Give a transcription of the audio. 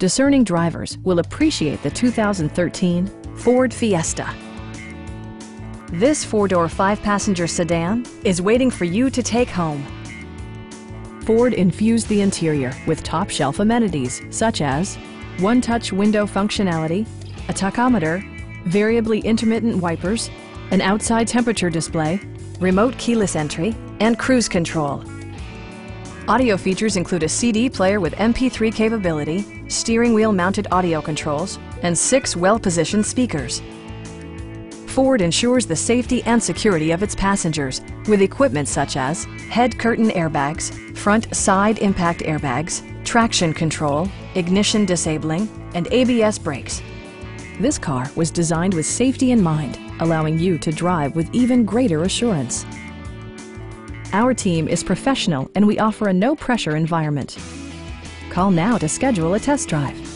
discerning drivers will appreciate the 2013 Ford Fiesta. This four-door, five-passenger sedan is waiting for you to take home. Ford infused the interior with top-shelf amenities such as one-touch window functionality, a tachometer, variably intermittent wipers, an outside temperature display, remote keyless entry, and cruise control. Audio features include a CD player with MP3 capability, steering wheel mounted audio controls, and 6 well-positioned speakers. Ford ensures the safety and security of its passengers with equipment such as head curtain airbags, front side impact airbags, traction control, ignition disabling, and ABS brakes. This car was designed with safety in mind, allowing you to drive with even greater assurance. Our team is professional and we offer a no-pressure environment. Call now to schedule a test drive.